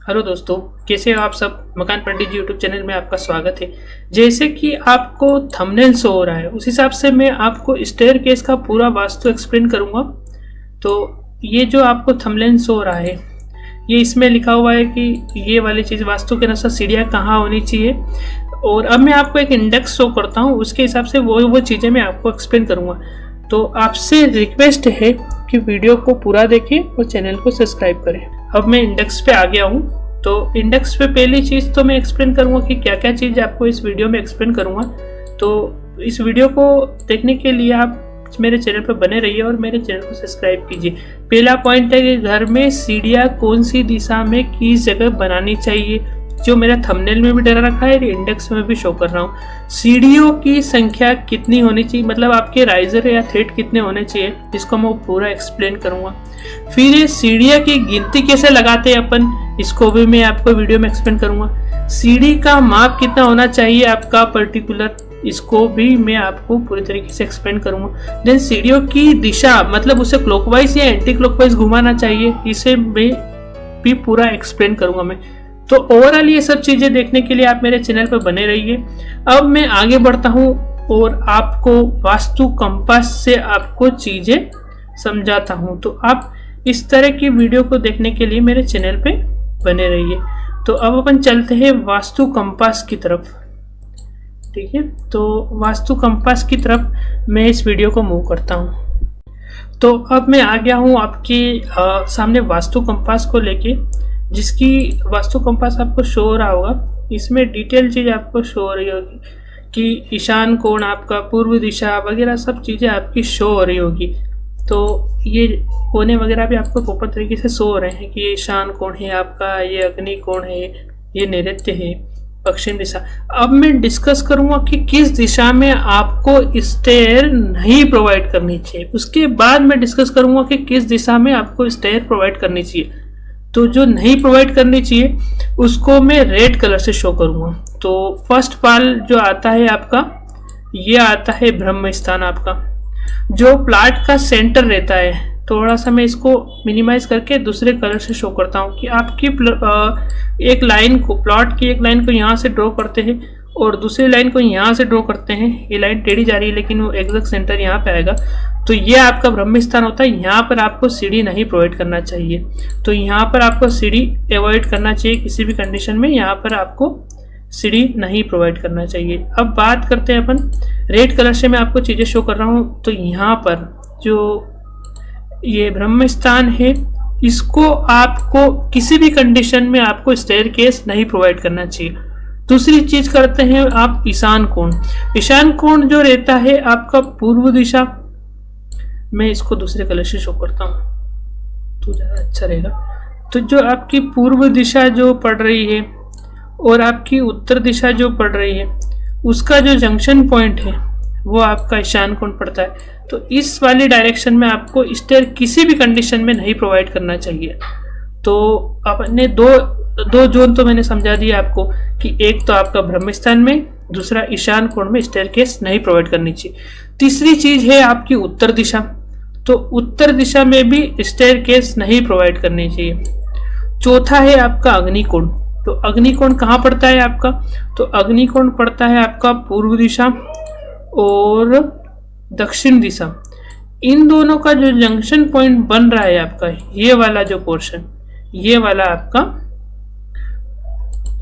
Hello दोस्तों, कैसे हो आप सब। मकान पंडित जी यूट्यूब चैनल में आपका स्वागत है। जैसे कि आपको थंबनेल शो हो रहा है उस हिसाब से मैं आपको स्टेयरकेस का पूरा वास्तु एक्सप्लेन करूंगा। तो ये जो आपको थंबनेल शो हो रहा है ये इसमें लिखा हुआ है कि ये वाली चीज़ वास्तु के अनुसार सीढ़ियाँ कहाँ होनी चाहिए। और अब मैं आपको एक इंडेक्स शो करता हूँ, उसके हिसाब से वो चीज़ें मैं आपको एक्सप्लेन करूँगा। तो आपसे रिक्वेस्ट है कि वीडियो को पूरा देखें और चैनल को सब्सक्राइब करें। अब मैं इंडेक्स पे आ गया हूँ। तो इंडेक्स पे पहली चीज़ तो मैं एक्सप्लेन करूँगा कि क्या क्या चीज़ आपको इस वीडियो में एक्सप्लेन करूँगा। तो इस वीडियो को देखने के लिए आप मेरे चैनल पर बने रहिए और मेरे चैनल को सब्सक्राइब कीजिए। पहला पॉइंट है कि घर में सीढ़ियाँ कौन सी दिशा में किस जगह बनानी चाहिए, जो मेरा थंबनेल में भी डला रखा है, इंडेक्स में भी शो कर रहा हूँ। सीढ़ियों की संख्या कितनी होनी चाहिए, मतलब आपके राइजर या थ्रेड कितने होने चाहिए, इसको मैं पूरा एक्सप्लेन करूँगा। फिर ये सीढ़ियाँ की गिनती कैसे लगाते हैं अपन, इसको भी मैं आपको वीडियो में एक्सप्लेन करूँगा। सीढ़ी का माप कितना होना चाहिए आपका पर्टिकुलर, इसको भी मैं आपको पूरी तरीके से एक्सप्लेन करूँगा। देन सीढ़ियों की दिशा, मतलब उसे क्लॉकवाइज या एंटी क्लॉकवाइज घुमाना चाहिए, इसे मैं भी पूरा एक्सप्लेन करूँगा मैं। तो ओवरऑल ये सब चीज़ें देखने के लिए आप मेरे चैनल पर बने रहिए। अब मैं आगे बढ़ता हूँ और आपको वास्तु कंपास से आपको चीज़ें समझाता हूँ। तो आप इस तरह की वीडियो को देखने के लिए मेरे चैनल पे बने रहिए। तो अब अपन चलते हैं वास्तु कंपास की तरफ, ठीक है। तो वास्तु कंपास की तरफ मैं इस वीडियो को मूव करता हूँ। तो अब मैं आ गया हूँ आपके सामने वास्तु कंपास को लेके, जिसकी वास्तु कंपास आपको शो हो रहा होगा। इसमें डिटेल चीज़ आपको शो हो रही होगी कि ईशान कोण आपका, पूर्व दिशा वगैरह सब चीज़ें आपकी शो हो रही होगी। तो ये कोने वगैरह भी आपको प्रॉपर तरीके से शो हो रहे हैं कि ये ईशान कोण है आपका, ये अग्नि कोण है, ये नैऋत्य है, पश्चिम दिशा। अब मैं डिस्कस करूंगा कि किस दिशा में आपको स्टेयर नहीं प्रोवाइड करनी चाहिए। उसके बाद मैं डिस्कस करूंगा कि किस दिशा में आपको स्टेयर प्रोवाइड करनी चाहिए। तो जो नहीं प्रोवाइड करनी चाहिए उसको मैं रेड कलर से शो करूंगा। तो फर्स्ट पाल जो आता है आपका, ये आता है ब्रह्म स्थान आपका, जो प्लॉट का सेंटर रहता है। थोड़ा सा मैं इसको मिनिमाइज करके दूसरे कलर से शो करता हूँ कि आपकी एक लाइन को, प्लॉट की एक लाइन को यहाँ से ड्रॉ करते हैं और दूसरी लाइन को यहाँ से ड्रॉ करते हैं। ये लाइन टेढ़ी जा रही है लेकिन वो एग्जैक्ट सेंटर यहाँ पे आएगा। तो ये आपका ब्रह्म स्थान होता है। यहाँ पर आपको सीढ़ी नहीं प्रोवाइड करना चाहिए। तो यहाँ पर आपको सीढ़ी अवॉइड करना चाहिए, किसी भी कंडीशन में यहाँ पर आपको सीढ़ी नहीं प्रोवाइड करना चाहिए। अब बात करते हैं अपन, रेड कलर से मैं आपको चीज़ें शो कर रहा हूँ। तो यहाँ पर जो ये ब्रह्म स्थान है, इसको आपको किसी भी कंडीशन में आपको स्टेयरकेस नहीं प्रोवाइड करना चाहिए। दूसरी चीज करते हैं आप ईशान कोण। ईशान कोण जो रहता है आपका पूर्व दिशा, मैं इसको दूसरे कलर से शो करता हूँ तो ज़्यादा अच्छा रहेगा। तो जो आपकी पूर्व दिशा जो पड़ रही है और आपकी उत्तर दिशा जो पड़ रही है, उसका जो जंक्शन पॉइंट है वो आपका ईशान कोण पड़ता है। तो इस वाली डायरेक्शन में आपको स्टेयर किसी भी कंडीशन में नहीं प्रोवाइड करना चाहिए। तो आपने दो जोन तो मैंने समझा दिया आपको कि एक तो आपका ब्रह्म स्थान में, दूसरा ईशान कोण में स्टेयरकेस नहीं प्रोवाइड करनी चाहिए। तीसरी चीज है आपकी उत्तर दिशा। तो उत्तर दिशा में भी स्टेयरकेस नहीं प्रोवाइड करनी चाहिए। चौथा है आपका अग्निकोण। तो अग्निकोण कहाँ पड़ता है आपका, तो अग्निकोण पड़ता है आपका पूर्व दिशा और दक्षिण दिशा। इन दोनों का जो जंक्शन पॉइंट बन रहा है आपका, ये वाला जो पोर्शन, ये वाला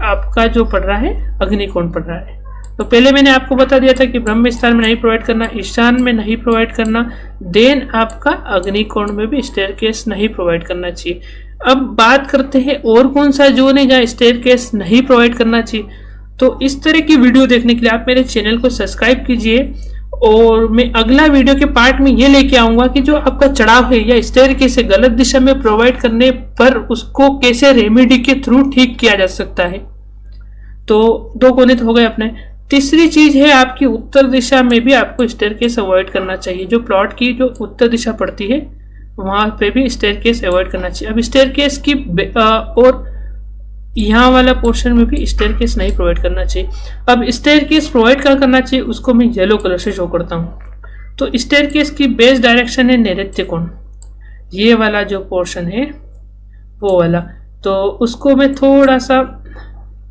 आपका जो पड़ रहा है अग्निकोण पड़ रहा है। तो पहले मैंने आपको बता दिया था कि ब्रह्म स्थान में नहीं प्रोवाइड करना, ईशान में नहीं प्रोवाइड करना, देन आपका अग्निकोण में भी स्टेयरकेस नहीं प्रोवाइड करना चाहिए। अब बात करते हैं और कौन सा जोन है जहाँ स्टेयरकेस नहीं प्रोवाइड करना चाहिए। तो इस तरह की वीडियो देखने के लिए आप मेरे चैनल को सब्सक्राइब कीजिए और मैं अगला वीडियो के पार्ट में ये लेके आऊंगा कि जो आपका चढ़ाव है या स्टेयरकेस से गलत दिशा में प्रोवाइड करने पर उसको कैसे रेमेडी के थ्रू ठीक किया जा सकता है। तो दो कोने तो हो गए अपने। तीसरी चीज है आपकी उत्तर दिशा में भी आपको स्टेयरकेस अवॉइड करना चाहिए। जो प्लॉट की जो उत्तर दिशा पड़ती है वहां पे भी स्टेयरकेस अवॉइड करना चाहिए। अब स्टेयरकेस की और यहाँ वाला पोर्शन में भी स्टेयरकेस नहीं प्रोवाइड करना चाहिए। अब स्टेयरकेस प्रोवाइड क्या करना चाहिए उसको मैं येलो कलर से शो करता हूँ। तो स्टेयरकेस की बेस डायरेक्शन है नैऋत्य कोण, ये वाला जो पोर्शन है वो वाला। तो उसको मैं थोड़ा सा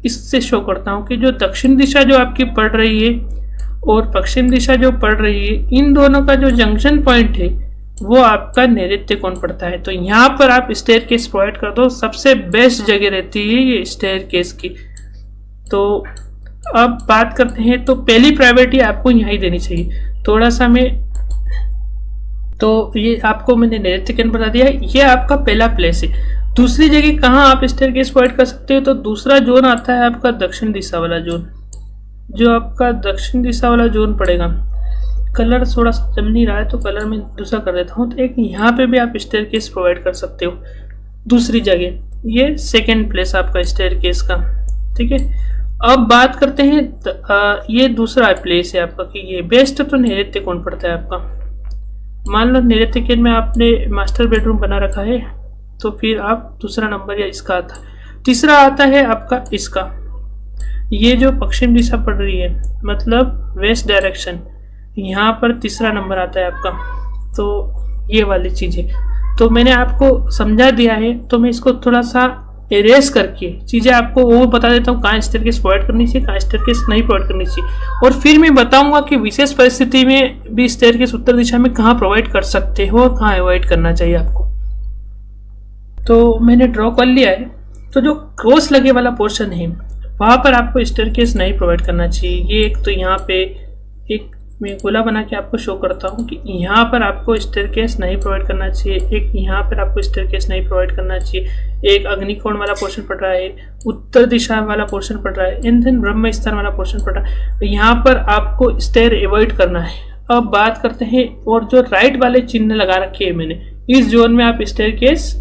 इससे शो करता हूँ कि जो दक्षिण दिशा जो आपकी पड़ रही है और पश्चिम दिशा जो पड़ रही है, इन दोनों का जो जंक्शन पॉइंट है वो आपका नैऋत्य कोण पड़ता है। तो यहाँ पर आप स्टेयरकेस प्रोवाइड कर दो, सबसे बेस्ट जगह रहती है ये स्टेयरकेस की। तो अब बात करते हैं, तो पहली प्रायोरिटी आपको यहाँ ही देनी चाहिए। थोड़ा सा मैं, तो ये आपको मैंने नैऋत्य कोण बता दिया, ये आपका पहला प्लेस है। दूसरी जगह कहाँ आप स्टेयरकेस प्रोवाइड कर सकते हो, तो दूसरा जोन आता है आपका दक्षिण दिशा वाला जोन। जो आपका दक्षिण दिशा वाला जोन पड़ेगा, कलर थोड़ा सा जम नहीं रहा है तो कलर मैं दूसरा कर देता हूँ। तो एक यहाँ पे भी आप स्टेयरकेस प्रोवाइड कर सकते हो दूसरी जगह, ये सेकेंड प्लेस आपका स्टेयरकेस का, ठीक है। अब बात करते हैं ये दूसरा प्लेस है आपका कि ये बेस्ट तो नैऋत्य कोण पड़ता है आपका। मान लो नैऋत्य कोण में आपने मास्टर बेडरूम बना रखा है, तो फिर आप दूसरा नंबर या इसका आता है। तीसरा आता है आपका इसका, ये जो पश्चिम दिशा पड़ रही है मतलब वेस्ट डायरेक्शन, यहाँ पर तीसरा नंबर आता है आपका। तो ये वाली चीज़ें तो मैंने आपको समझा दिया है, तो मैं इसको थोड़ा सा एरेस करके चीज़ें आपको वो बता देता हूँ कहाँ स्टेयरकेस प्रोवाइड करनी चाहिए, कहाँ स्टेयरकेस नहीं प्रोवाइड करनी चाहिए। और फिर मैं बताऊँगा कि विशेष परिस्थिति में भी स्टेयरकेस उत्तर दिशा में कहाँ प्रोवाइड कर सकते हो और कहाँ अवॉइड करना चाहिए आपको। तो मैंने ड्रॉ कर लिया है। तो जो क्रॉस लगे वाला पोर्शन है वहाँ पर आपको स्टेयरकेस नहीं प्रोवाइड करना चाहिए। ये एक तो यहाँ पे एक मैं गोला बना के आपको शो करता हूँ कि यहाँ पर आपको स्टेयरकेस नहीं प्रोवाइड करना चाहिए, एक यहाँ पर आपको स्टेयरकेस नहीं प्रोवाइड करना चाहिए, एक अग्निकोण वाला पोर्शन पड़ रहा है, उत्तर दिशा वाला पोर्शन पड़ रहा है, एंड देन ब्रह्म स्थान वाला पोर्शन पड़ रहा है। तो यहाँ पर आपको स्टेयर अवॉइड करना है। अब बात करते हैं, और जो राइट वाले चिन्ह लगा रखे हैं मैंने, इस जोन में आप स्टेयरकेस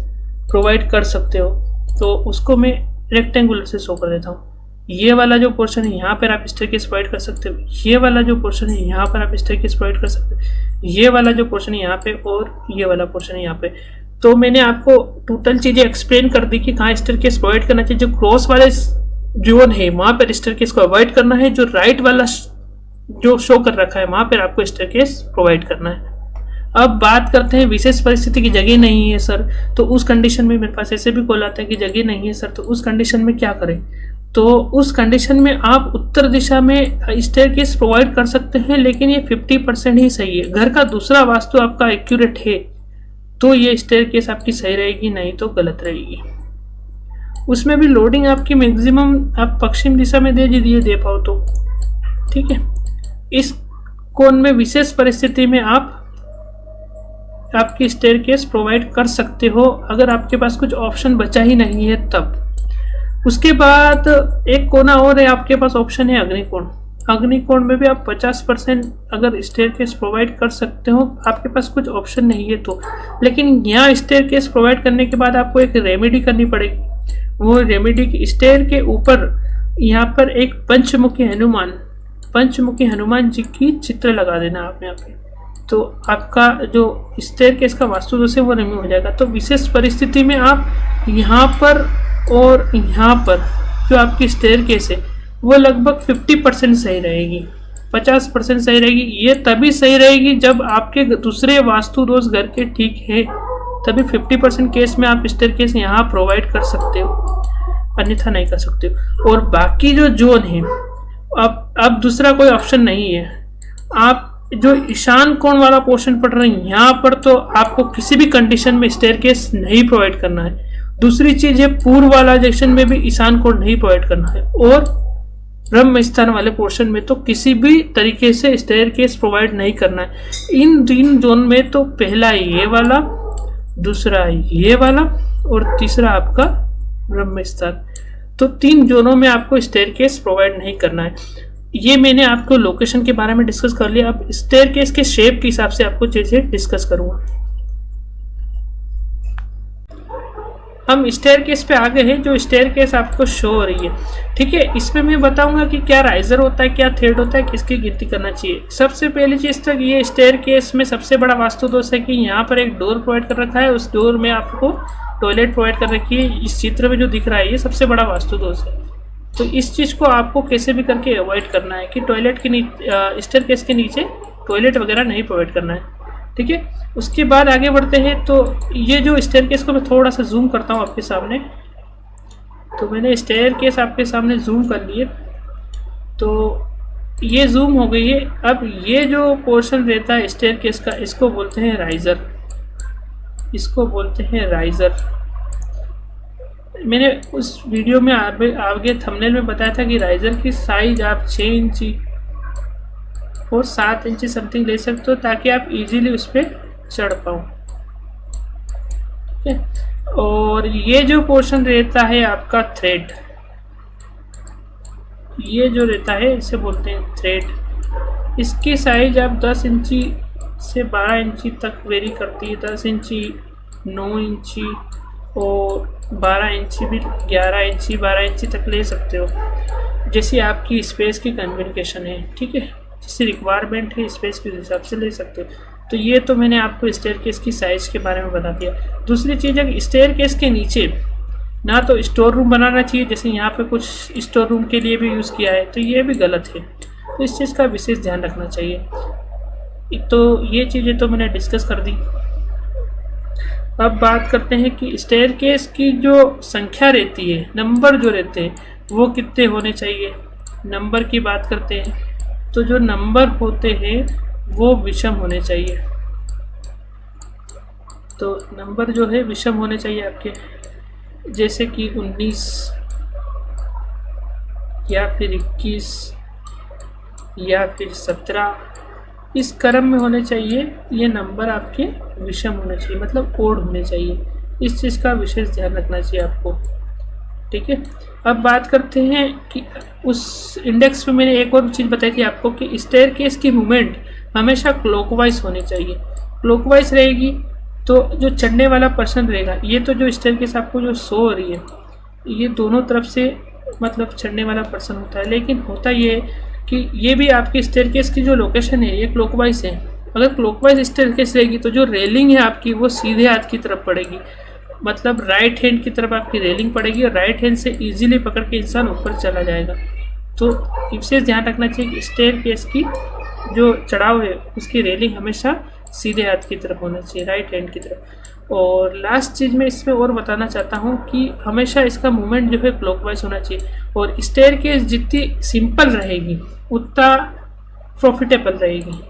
प्रोवाइड कर सकते हो। तो उसको मैं रेक्टेंगुलर से शो कर देता हूँ। ये वाला जो पोर्शन है यहाँ पर आप स्टेयरकेस प्रोवाइड कर सकते हो, ये वाला जो पोर्शन है यहाँ पर आप स्टेयरकेस प्रोवाइड कर सकते हो, ये वाला जो पोर्शन है यहाँ पे, और ये वाला पोर्शन है यहाँ पे। तो मैंने आपको टोटल चीज़ें एक्सप्लेन कर दी कि कहाँ स्टेयरकेस प्रोवाइड करना चाहिए। जो क्रॉस वाले जोन है वहाँ पर स्टेयरकेस को अवॉइड करना है, जो राइट वाला जो शो कर रखा है वहाँ पर आपको स्टेयरकेस प्रोवाइड करना है। अब बात करते हैं विशेष परिस्थिति की जगह नहीं है सर, तो उस कंडीशन में मेरे पास ऐसे भी कॉल आता है कि जगह नहीं है सर, तो उस कंडीशन में क्या करें। तो उस कंडीशन में आप उत्तर दिशा में स्टेयरकेस प्रोवाइड कर सकते हैं, लेकिन ये 50% ही सही है। घर का दूसरा वास्तु आपका एक्यूरेट है तो ये स्टेयरकेस आपकी सही रहेगी, नहीं तो गलत रहेगी। उसमें भी लोडिंग आपकी मैक्सिमम आप पश्चिम दिशा में दे पाओ तो ठीक है। इस कोण में विशेष परिस्थिति में आप आपकी स्टेयरकेस प्रोवाइड कर सकते हो, अगर आपके पास कुछ ऑप्शन बचा ही नहीं है तब। उसके बाद एक कोना और है आपके पास, ऑप्शन है अग्निकोण। अग्निकोण में भी आप 50% अगर स्टेयरकेस प्रोवाइड कर सकते हो, आपके पास कुछ ऑप्शन नहीं है तो। लेकिन यहाँ स्टेयरकेस प्रोवाइड करने के बाद आपको एक रेमेडी करनी पड़ेगी। वो रेमेडी स्टेयर के ऊपर यहाँ पर एक पंचमुखी हनुमान जी की चित्र लगा देना आप यहाँ पे, तो आपका जो स्टेयरकेस का वास्तु दोष है वो रिमूव हो जाएगा। तो विशेष परिस्थिति में आप यहाँ पर और यहाँ पर जो आपकी स्टेयरकेस है वो लगभग 50% सही रहेगी, 50% सही रहेगी। ये तभी सही रहेगी जब आपके दूसरे वास्तु दोष घर के ठीक है, तभी 50% केस में आप स्टेयरकेस यहाँ प्रोवाइड कर सकते हो, अन्यथा नहीं कर सकते हो। और बाकी जो जोन है अब दूसरा कोई ऑप्शन नहीं है। आप जो ईशान कोण वाला पोर्शन पड़ रहा है यहाँ पर, तो आपको किसी भी कंडीशन में स्टेयरकेस नहीं प्रोवाइड करना है। दूसरी चीज है, पूर्व वाला सेक्शन में भी ईशान कोण नहीं प्रोवाइड करना है, और ब्रह्म स्थान वाले पोर्शन में तो किसी भी तरीके से स्टेयरकेस प्रोवाइड नहीं करना है। इन 3 जोन में तो पहला ये वाला, दूसरा ये वाला, और तीसरा आपका ब्रह्म स्थान, तो 3 जोनों में आपको स्टेयरकेस प्रोवाइड नहीं करना है। ये मैंने आपको लोकेशन के बारे में डिस्कस कर लिया। अब स्टेयरकेस के शेप के हिसाब से आपको चीजें डिस्कस करूंगा। हम स्टेयरकेस पे आ गए हैं। जो स्टेयरकेस आपको शो हो रही है, ठीक है, इसमें मैं बताऊंगा कि क्या राइजर होता है, क्या थ्रेड होता है, किसकी गिनती करना चाहिए। सबसे पहली चीज तो ये स्टेयरकेस में सबसे बड़ा वास्तु दोष है कि यहाँ पर एक डोर प्रोवाइड कर रखा है, उस डोर में आपको टॉयलेट प्रोवाइड कर रखी है। इस चित्र में जो दिख रहा है ये सबसे बड़ा वास्तु दोष है। तो इस चीज़ को आपको कैसे भी करके अवॉइड करना है कि टॉयलेट के नीचे, स्टेयरकेस के नीचे टॉयलेट वगैरह नहीं प्रोवाइड करना है, ठीक है। उसके बाद आगे बढ़ते हैं। तो ये जो स्टेयरकेस को मैं थोड़ा सा जूम करता हूँ आपके सामने, तो मैंने स्टेयर केस आपके सामने जूम कर लिए, तो ये जूम हो गई है। अब ये जो पोर्शन रहता है स्टेयर केस का, इसको बोलते हैं राइज़र, इसको बोलते हैं राइज़र। मैंने उस वीडियो में आगे थंबनेल में बताया था कि राइज़र की साइज़ आप 6 इंची और 7 इंची समथिंग ले सकते हो, ताकि आप इजीली उस पर चढ़ पाओ। ठीक है। और ये जो पोर्शन रहता है आपका थ्रेड, ये जो रहता है इसे बोलते हैं थ्रेड। इसकी साइज आप 10 इंची से 12 इंची तक वेरी करती है। 10 इंची, 9 इंची और 12 इंची भी, 11 इंची 12 इंची तक ले सकते हो, जैसी आपकी स्पेस की कन्फिगरेशन है। ठीक है, जिससे रिक्वायरमेंट है स्पेस के हिसाब से ले सकते हो। तो ये तो मैंने आपको स्टेयर केस की साइज़ के बारे में बता दिया। दूसरी चीज़ है, स्टेयर केस के नीचे ना तो स्टोर रूम बनाना चाहिए, जैसे यहाँ पे कुछ स्टोर रूम के लिए भी यूज़ किया है, तो ये भी गलत है। तो इस चीज़ का विशेष ध्यान रखना चाहिए। तो ये चीज़ें तो मैंने डिस्कस कर दी। अब बात करते हैं कि स्टेयर केस की जो संख्या रहती है, नंबर जो रहते हैं वो कितने होने चाहिए। नंबर की बात करते हैं तो जो नंबर होते हैं वो विषम होने चाहिए। तो नंबर जो है विषम होने चाहिए आपके, जैसे कि 19 या फिर 21 या फिर 17, इस क्रम में होने चाहिए। ये नंबर आपके विषम होने चाहिए, मतलब ओड होने चाहिए। इस चीज़ का विशेष ध्यान रखना चाहिए आपको। ठीक है। अब बात करते हैं कि उस इंडेक्स पे मैंने एक और चीज़ बताई थी आपको कि स्टेयर केस की मूवमेंट हमेशा क्लॉकवाइज होनी चाहिए। क्लॉकवाइज रहेगी तो जो चढ़ने वाला पर्सन रहेगा, ये तो जो स्टेयर केस आपको जो शो हो रही है, ये दोनों तरफ से मतलब चढ़ने वाला पर्सन होता है। लेकिन होता ये कि ये भी आपकी स्टेयर केस की जो लोकेशन है ये क्लॉकवाइज है। अगर क्लॉकवाइज स्टेयर केस रहेगी तो जो रेलिंग है आपकी वो सीधे हाथ की तरफ पड़ेगी, मतलब राइट हैंड की तरफ आपकी रेलिंग पड़ेगी और राइट हैंड से इजीली पकड़ के इंसान ऊपर चला जाएगा। तो विशेष ध्यान रखना चाहिए कि स्टेयर केस की जो चढ़ाव है उसकी रेलिंग हमेशा सीधे हाथ की तरफ होना चाहिए, राइट हैंड की तरफ। और लास्ट चीज़ मैं इसमें और बताना चाहता हूँ कि हमेशा इसका मूवमेंट जो है क्लॉकवाइज होना चाहिए। और स्टेयर केस जितनी सिंपल रहेगी उतना प्रॉफिटेबल रहेगी,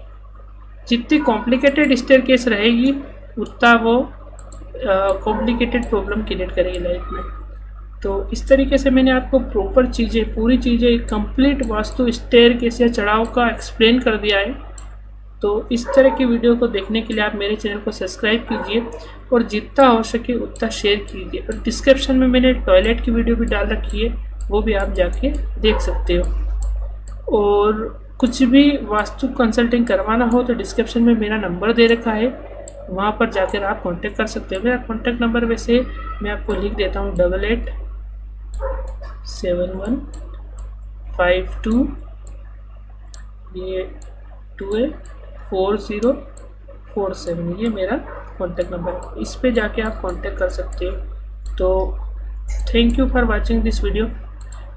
जितनी कॉम्प्लिकेटेड स्टेयर केस रहेगी उतना वो कॉम्प्लिकेटेड प्रॉब्लम क्रिएट करेगी लाइफ में। तो इस तरीके से मैंने आपको प्रॉपर चीज़ें, पूरी चीज़ें, कंप्लीट वास्तु स्टेयर केस या चढ़ाव का एक्सप्लेन कर दिया है। तो इस तरह की वीडियो को देखने के लिए आप मेरे चैनल को सब्सक्राइब कीजिए और जितना हो सके उतना शेयर कीजिए। और डिस्क्रिप्शन में मैंने टॉयलेट की वीडियो भी डाल रखी है, वो भी आप जाके देख सकते हो। और कुछ भी वास्तु कंसल्टिंग करवाना हो तो डिस्क्रिप्शन में मेरा नंबर दे रखा है, वहाँ पर जाकर आप कांटेक्ट कर सकते हो। मेरा कांटेक्ट नंबर वैसे मैं आपको लिख देता हूँ, 887152 ये 284047, ये मेरा कांटेक्ट नंबर है। इस पे जाके आप कांटेक्ट कर सकते हो। तो thank you for watching this video.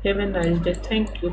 Have a nice day. Thank you.